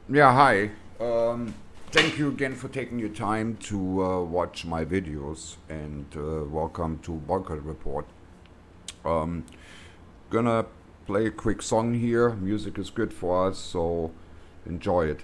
Yeah, hi. Thank you again for taking your time to watch my videos and welcome to Boycott Report. Um, gonna play a quick song here. Music is good for us, so enjoy it.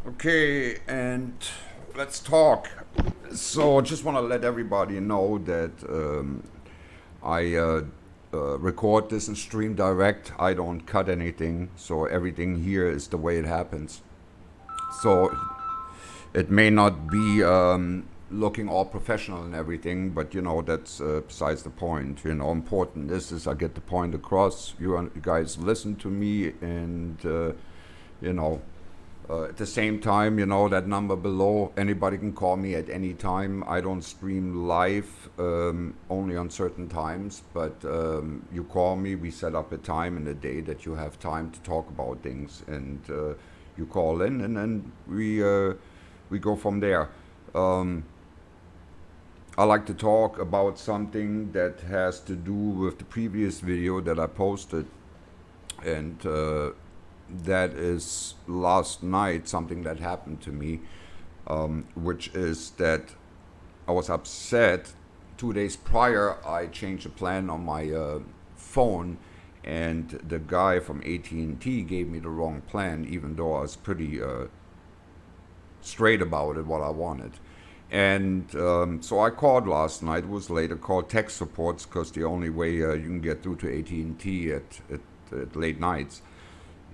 Okay, and let's talk. So, just want to let everybody know that I record this in stream direct. I don't cut anything, so everything here is the way it happens. So, it may not be looking all professional and everything, but that's besides the point. Important this is I get the point across. You guys listen to me, and you know at the same time, that number below, anybody can call me at any time. I don't stream live, only on certain times, but you call me, we set up a time in the day that you have time to talk about things, and you call in, and then we go from there. Um, I like to talk about something that has to do with the previous video that I posted, and that is last night something that happened to me, which is that I was upset. 2 days prior, I changed the plan on my phone, and the guy from AT&T gave me the wrong plan, even though I was pretty straight about it, what I wanted. And so I called last night. It was late. I called tech supports because the only way you can get through to AT&T at late nights.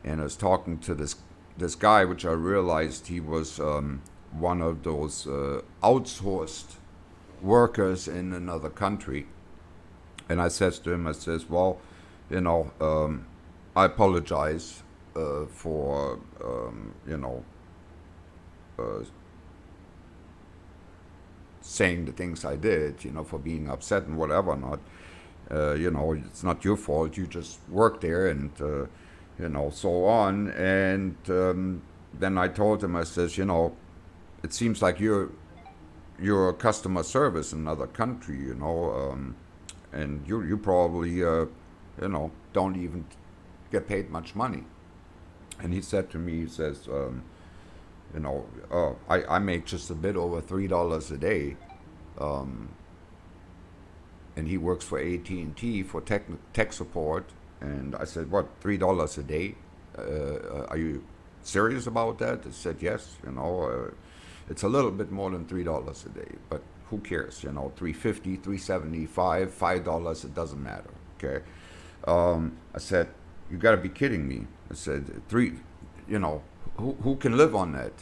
And I was talking to this guy, which I realized he was one of those outsourced workers in another country. And I says to him, I says, well, I apologize for uh, saying the things I did, for being upset and whatever not. It's not your fault. You just work there, and so on. And then I told him, I says, it seems like you're a customer service in another country, and you probably, don't even get paid much money. And he said to me, he says, I make just a bit over $3 a day, and he works for AT&T for tech support. And I said, what, $3 a day? Are you serious about that? He said, yes, it's a little bit more than $3 a day, but who cares? $3.50, $3.75, $5, it doesn't matter, okay? I said, you gotta be kidding me. I said, who can live on that?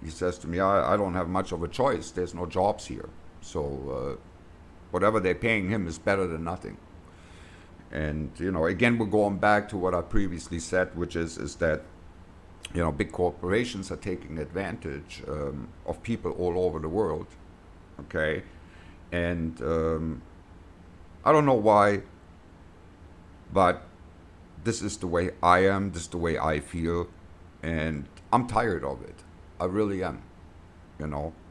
He says to me, I don't have much of a choice. There's no jobs here. So whatever they're paying him is better than nothing. And again, we're going back to what I previously said, which is that big corporations are taking advantage of people all over the world. Okay, and I don't know why, but this is the way I am. This is the way I feel, and I'm tired of it. I really am.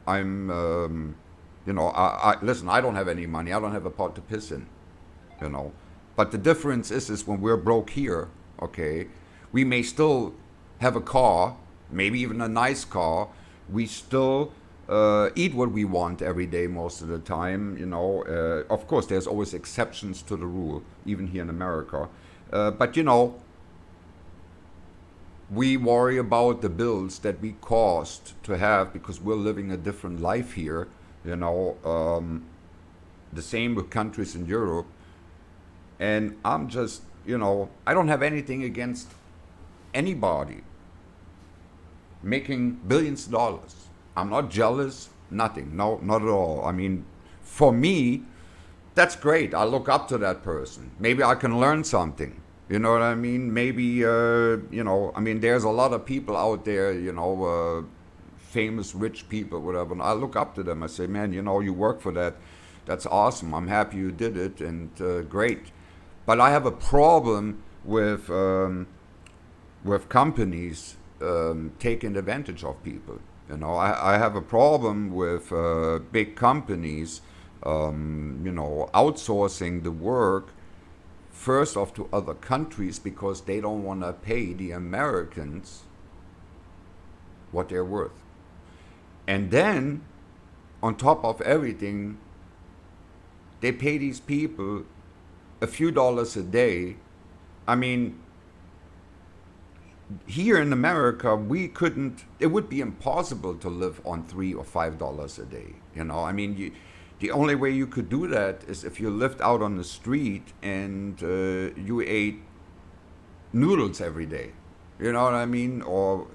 I'm. I listen. I don't have any money. I don't have a pot to piss in. But the difference is when we're broke here, okay, we may still have a car, maybe even a nice car, we still eat what we want every day most of the time. Of course, there's always exceptions to the rule, even here in America. But we worry about the bills that we cost to have because we're living a different life here. The same with countries in Europe. And I'm just, I don't have anything against anybody making billions of dollars. I'm not jealous, nothing. No, not at all. I mean, for me, that's great. I look up to that person. Maybe I can learn something. You know what I mean? Maybe, there's a lot of people out there, famous, rich people, whatever. And I look up to them. I say, man, you work for that. That's awesome. I'm happy you did it, and great. But I have a problem with companies taking advantage of people. I have a problem with big companies, outsourcing the work first off to other countries because they don't want to pay the Americans what they're worth. And then, on top of everything, they pay these people a few dollars a day. I mean, here in America, it would be impossible to live on $3 or $5 a day. The only way you could do that is if you lived out on the street and you ate noodles every day. You know what I mean? Or,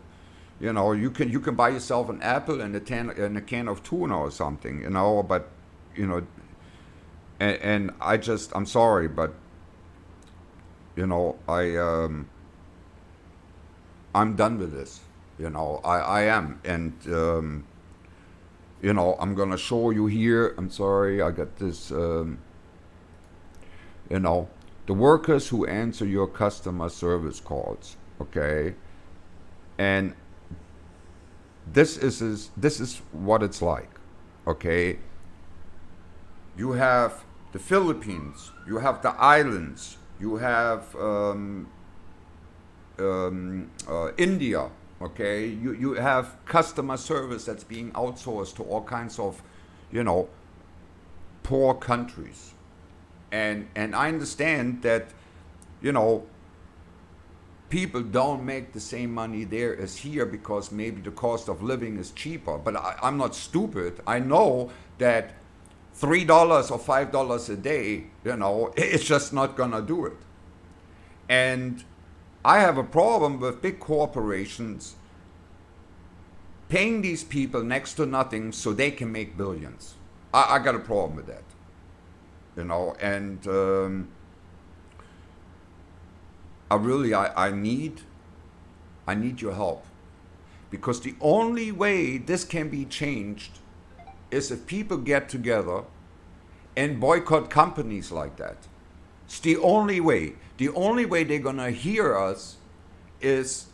you can buy yourself an apple and a can of tuna or something, but, and I'm sorry, but, I'm done with this. I am. And, I'm going to show you here. I'm sorry, I got this. The workers who answer your customer service calls, okay? And this is what it's like, okay? You have the Philippines, you have the islands, you have India. Okay, you have customer service that's being outsourced to all kinds of, poor countries, and I understand that, people don't make the same money there as here because maybe the cost of living is cheaper. But I'm not stupid. I know that $3 or $5 a day, it's just not gonna do it. And I have a problem with big corporations paying these people next to nothing so they can make billions. I got a problem with that. And I need your help. Because the only way this can be changed is if people get together and boycott companies like that. It's the only way. The only way they're going to hear us is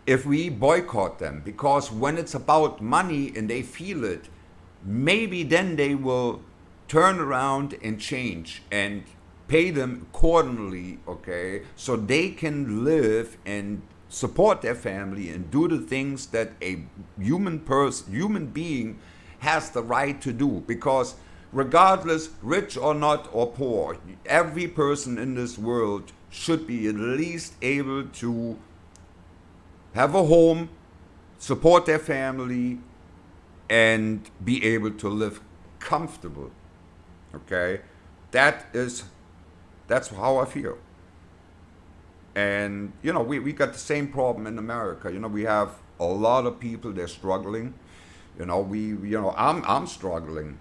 if we boycott them. Because when it's about money and they feel it, maybe then they will turn around and change and pay them accordingly, okay? So they can live and support their family and do the things that a human being has the right to do. Because regardless, rich or not or poor, every person in this world should be at least able to have a home, support their family, and be able to live comfortable. Okay? That's how I feel. And, we got the same problem in America. We have a lot of people, they're struggling. I'm struggling,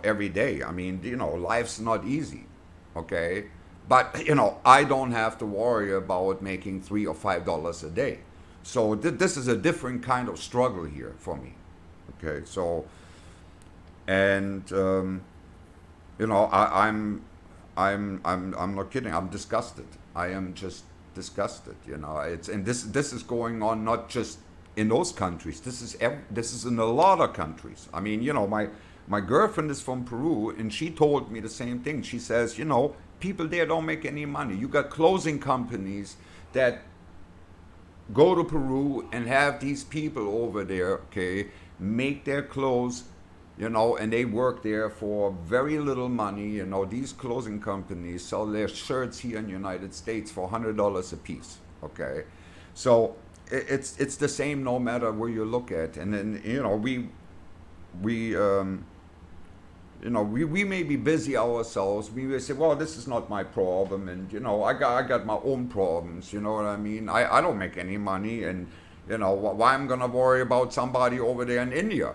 every day. I mean, life's not easy, okay? But, I don't have to worry about making $3 or $5 a day. So this is a different kind of struggle here for me, okay? So, and, I'm not kidding. I'm disgusted. I am just disgusted, and this is going on not just in those countries. This is in a lot of countries. I mean, my girlfriend is from Peru, and she told me the same thing. She says, people there don't make any money. You got closing companies that go to Peru and have these people over there, okay, make their clothes, and they work there for very little money. These clothing companies sell their shirts here in the United States for $100 a piece, okay? So it's the same no matter where you look at. And then, we we may be busy ourselves. We may say, well, this is not my problem, and I got my own problems. You know what I mean? I don't make any money, and why I'm gonna worry about somebody over there in India?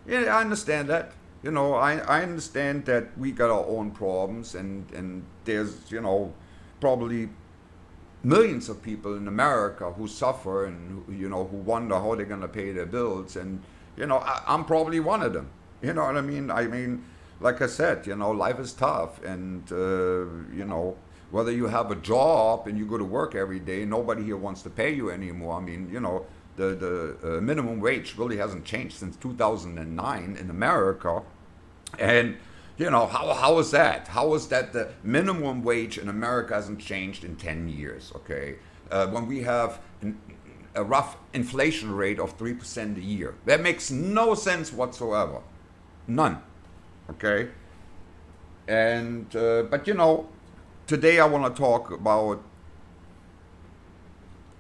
Yeah, I understand that. I understand that we got our own problems, and there's probably millions of people in America who suffer and who wonder how they're gonna pay their bills, and I'm probably one of them. You know what I mean? I mean, like I said, life is tough, and whether you have a job and you go to work every day, nobody here wants to pay you anymore. I mean, the minimum wage really hasn't changed since 2009 in America, and how is that? How is that the minimum wage in America hasn't changed in 10 years? Okay, when we have a rough inflation rate of 3% a year, that makes no sense whatsoever. None. Okay? And, but today I want to talk about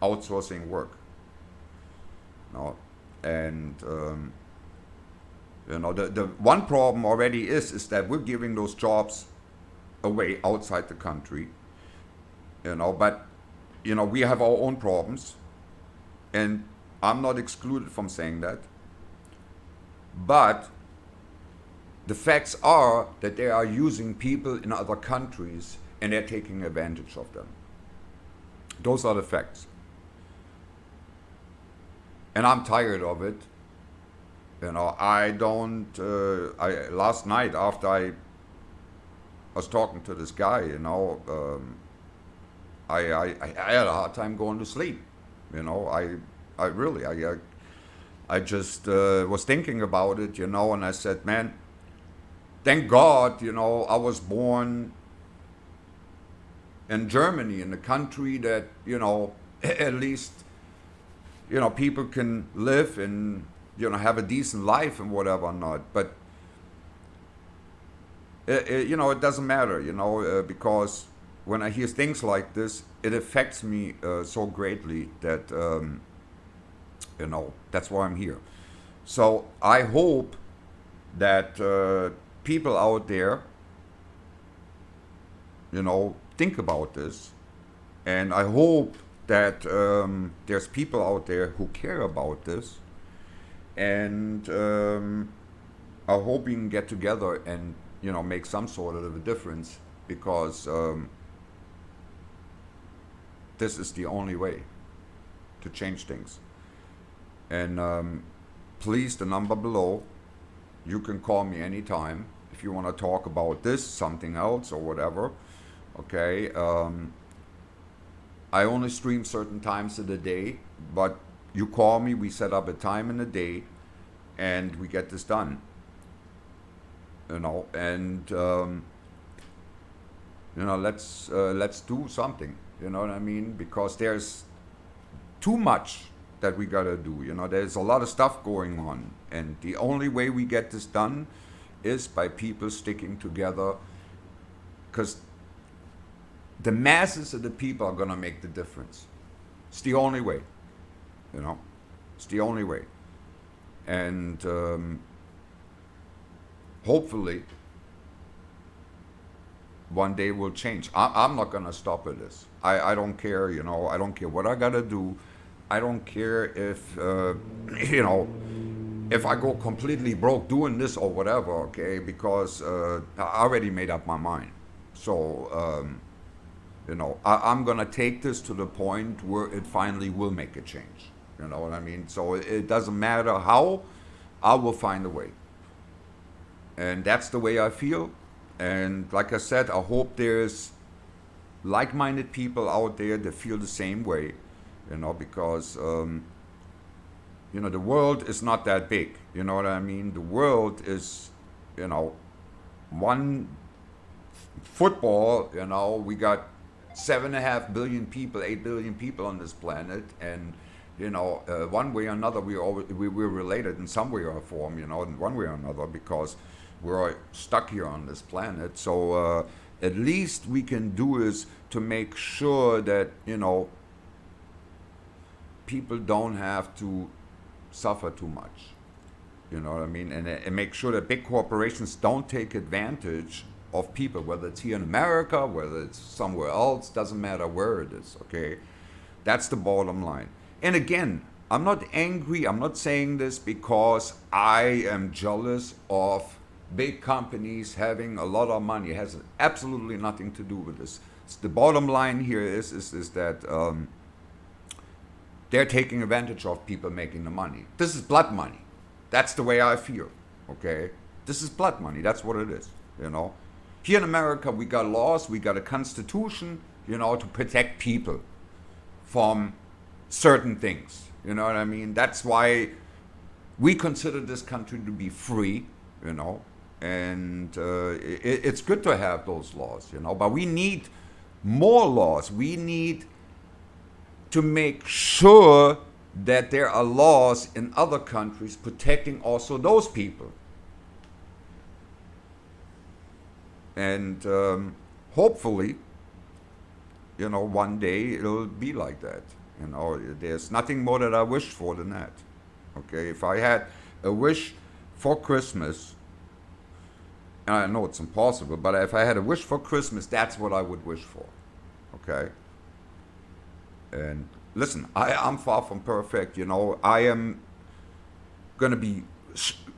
outsourcing work. And, the one problem already is that we're giving those jobs away outside the country, but, we have our own problems. And I'm not excluded from saying that. But the facts are that they are using people in other countries and they're taking advantage of them. Those are the facts. And I'm tired of it. I don't, last night after I was talking to this guy, I had a hard time going to sleep. I just was thinking about it, and I said, man, thank God, I was born in Germany, in a country that, at least, people can live and, have a decent life and whatever or not. But, it doesn't matter, because when I hear things like this, it affects me so greatly that, that's why I'm here. So I hope that people out there, think about this. And I hope that there's people out there who care about this. And I hope we can get together and, make some sort of a difference, because this is the only way to change things. And please, the number below, you can call me anytime if you want to talk about this, something else, or whatever. Okay. I only stream certain times of the day, but you call me, we set up a time in the day, and we get this done. And let's do something. You know what I mean? Because there's too much that we gotta do. There's a lot of stuff going on, and the only way we get this done is by people sticking together, because the masses of the people are gonna make the difference. It's the only way. It's the only way. And hopefully one day will change. I'm not gonna stop at this. I don't care, I don't care what I gotta do. I don't care if, if I go completely broke doing this or whatever, okay, because I already made up my mind. So, I'm gonna take this to the point where it finally will make a change. You know what I mean? So it doesn't matter how, I will find a way. And that's the way I feel. And like I said, I hope there's like-minded people out there that feel the same way, because, the world is not that big. You know what I mean? The world is, one football, we got 7.5 billion people, 8 billion people on this planet, and one way or another, we're related in some way or form, in one way or another, because we're stuck here on this planet. So at least we can do is to make sure that people don't have to suffer too much. You know what I mean? And make sure that big corporations don't take advantage of people, whether it's here in America, whether it's somewhere else, doesn't matter where it is, okay? That's the bottom line. And again, I'm not angry, I'm not saying this because I am jealous of big companies having a lot of money. It has absolutely nothing to do with this. The bottom line here is that they're taking advantage of people making the money. This is blood money. That's the way I feel, okay? This is blood money, that's what it is, Here in America, we got laws, we got a constitution, to protect people from certain things, you know what I mean? That's why we consider this country to be free, and it's good to have those laws, but we need more laws. We need to make sure that there are laws in other countries protecting also those people. And hopefully, one day it'll be like that. There's nothing more that I wish for than that. Okay, if I had a wish for Christmas, and I know it's impossible, but if I had a wish for Christmas, that's what I would wish for. Okay? And listen, I'm far from perfect. I am going to be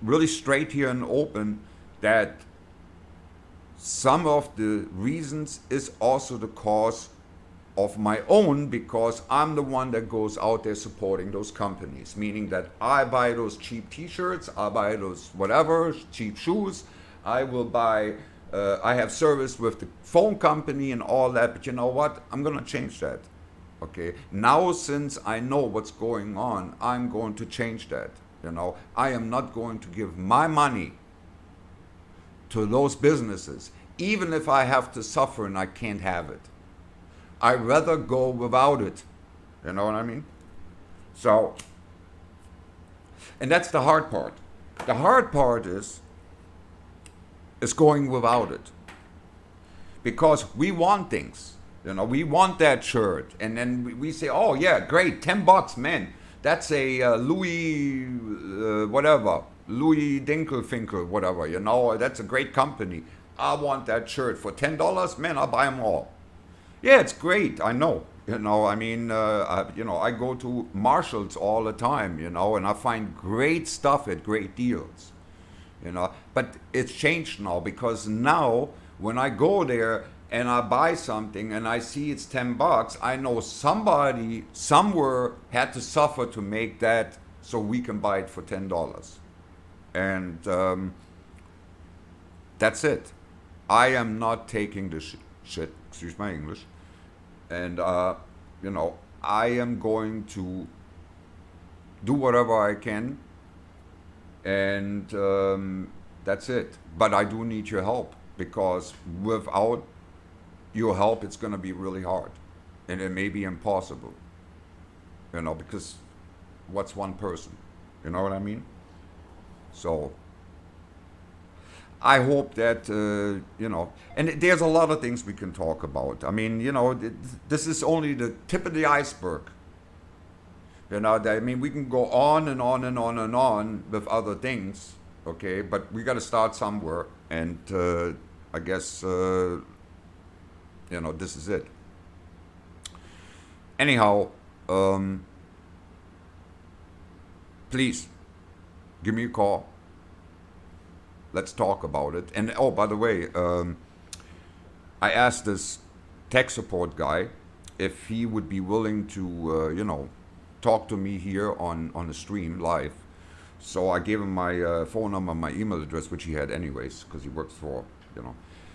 really straight here and open that some of the reasons is also the cause of my own, because I'm the one that goes out there supporting those companies, meaning that I buy those cheap t-shirts, I buy those whatever, cheap shoes, I will buy, I have service with the phone company and all that, but you know what? I'm going to change that. Okay, now since I know what's going on, I'm going to change that. I am not going to give my money to those businesses, even if I have to suffer and I can't have it. I'd rather go without it. You know what I mean? So, and that's the hard part. The hard part is going without it. Because we want things. We want that shirt. And then we say, oh yeah, great, $10, man. That's a Louis, whatever, Louis Dinkelfinkel, whatever, that's a great company. I want that shirt for $10, man, I'll buy them all. Yeah, it's great, I know. I go to Marshall's all the time, and I find great stuff at great deals. But it's changed now, because now when I go there and I buy something and I see it's $10, I know somebody somewhere had to suffer to make that so we can buy it for $10. And that's it. I am not taking this shit, excuse my English, and I am going to do whatever I can, and that's it. But I do need your help, because without your help, it's going to be really hard, and it may be impossible. Because what's one person? You know what I mean? So I hope that, and there's a lot of things we can talk about. This is only the tip of the iceberg. We can go on and on and on and on with other things, okay? But we got to start somewhere, and I guess, this is it. Anyhow, please, give me a call. Let's talk about it. And oh, by the way, I asked this tech support guy if he would be willing to, talk to me here on the stream live. So I gave him my phone number, my email address, which he had anyways, because he works for,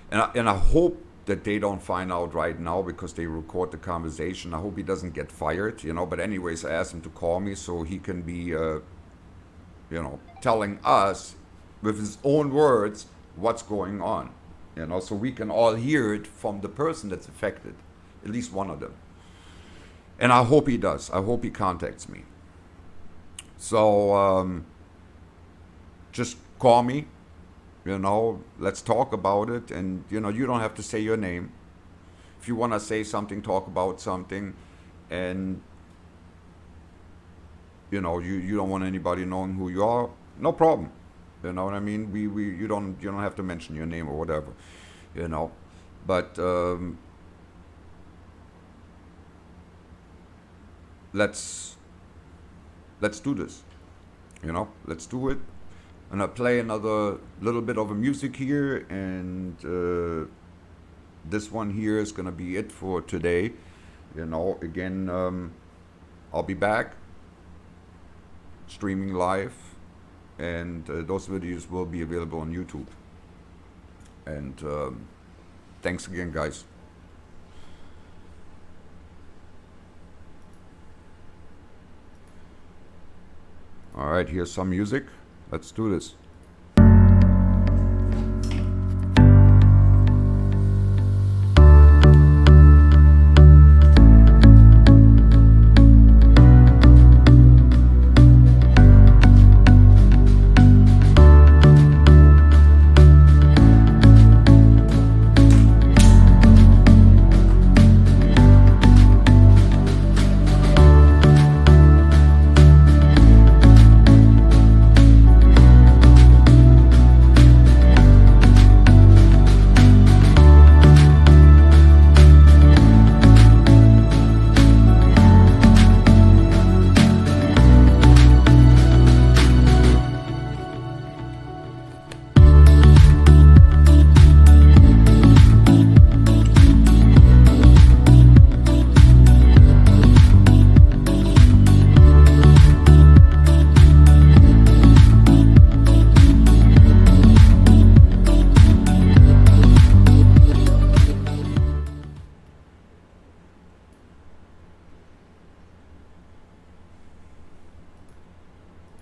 And I hope that they don't find out right now, because they record the conversation. I hope he doesn't get fired, But anyways, I asked him to call me so he can be, telling us with his own words what's going on, so we can all hear it from the person that's affected. at least one of them. And I hope he does. I hope he contacts me. So just call me, let's talk about it. And, you don't have to say your name. If you want to say something, talk about something, and, you don't want anybody knowing who you are, no problem. You know what I mean? You don't have to mention your name or whatever, But let's do this. Let's do it. And I play another little bit of a music here, and this one here is gonna be it for today. Again, I'll be back streaming live, and those videos will be available on YouTube. And thanks again, guys. All right, here's some music. Let's do this.